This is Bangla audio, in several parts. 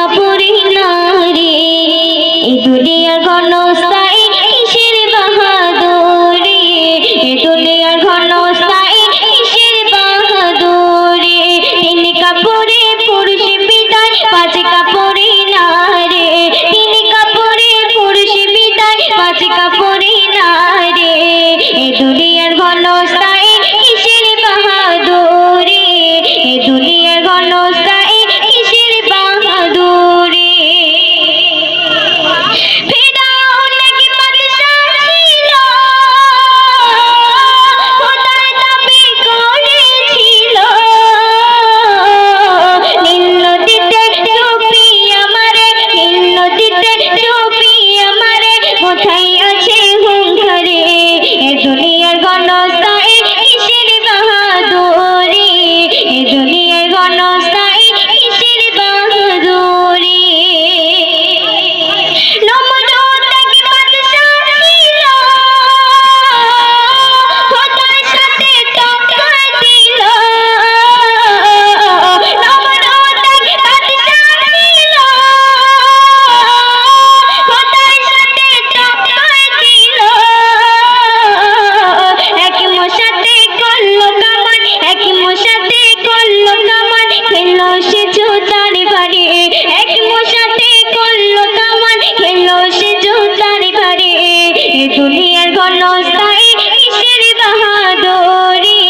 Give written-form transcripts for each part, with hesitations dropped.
কাপড়ে নারী এ দুনিয়ার ঘনস্থায়ী কিসের বাহাদুরি এ দুনিয়ার ঘনস্থায়ী কিসের বাহাদুরি তিন কাপড়ে পুরুষ বিদায় পাঁচ কাপড়ে নারী তিন কাপড়ে পুরুষ বিদায় পাঁচ কাপড়ে নারী এ দুনিয়ার ঘনস্থায়ী কিসের বাহাদুরি এ দুনিয়ার ঘনস্থায়ী কিসের বাহাদুরি ফিরাউন নাকি বাদশা ছিল খোদার দাবি করেছিল নীল নদীতে ডুবি আমারে নীল নদীতে ডুবি আমারে কোথায় আছে হুঙ্কারে এ দুনিয়ার ঘনস্থায়ী কিসের বাহাদুরি এ দুনিয়ার ঘনস্থায়ী কিসের বাহাদুরি নমরুদ নাকি বাদশা ছিল খোদার সাথে টক্কর দিল নমরুদ নাকি বাদশা ছিল খোদার সাথে টক্কর দিল এক মশাতে করলো কামান এক মশাতে করলো কামান খেলো সে জুতার বাড়ি এক মশাতে করলো কামান খেলো সে জুতার বাড়ি এ দুনিয়ার ঘনস্থায়ী কিসের বাহাদুরি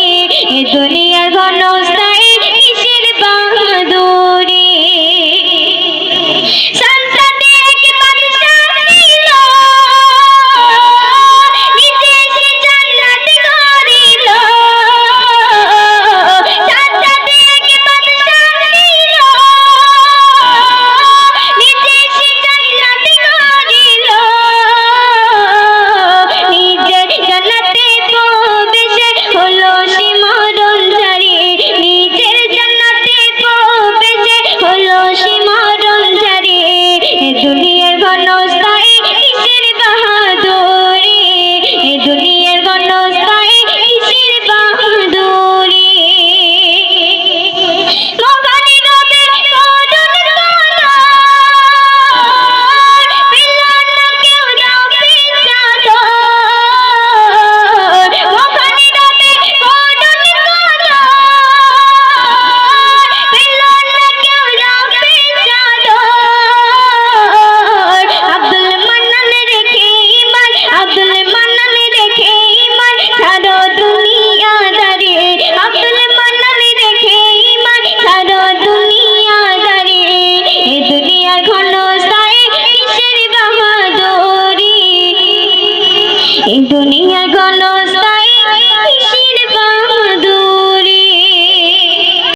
এ দুনিয়ার ঘনস্থায়ী কিসের বাহাদুরি সন্তানে এক বাদশা ছিল নিজে সে জান্নাত গড়িল সন্তানে এক বাদশা ছিল নিজে সে জান্নাত গড়িল নিজের জান্নাতে প্রবেশে হলো সে মরণধারী নিজের জান্নাতে প্রবেশে হলো সে মরণধারী এ দুনিয়ার ঘনস্থায়ী কিসের বাহাদুরি এ দুনিয়ার ঘনস্থায়ী কিসের বাহাদুরি মহানী নবী করুণ কাঁদন পেল না কেউ রাবে চাদর মহানী নবী করুণ কাঁদন পেল না কেউ রাবে চাদর আব্দুল মান্নান রেখে ইমান আব্দুল মান্নান রেখে ইমান সারো দুনিয়াদারি আব্দুল মান্নান রেখে ইমান সারো দুনিয়াদারি এ দুনিয়ার ঘনস্থায়ী কিসের বাহাদুরি এ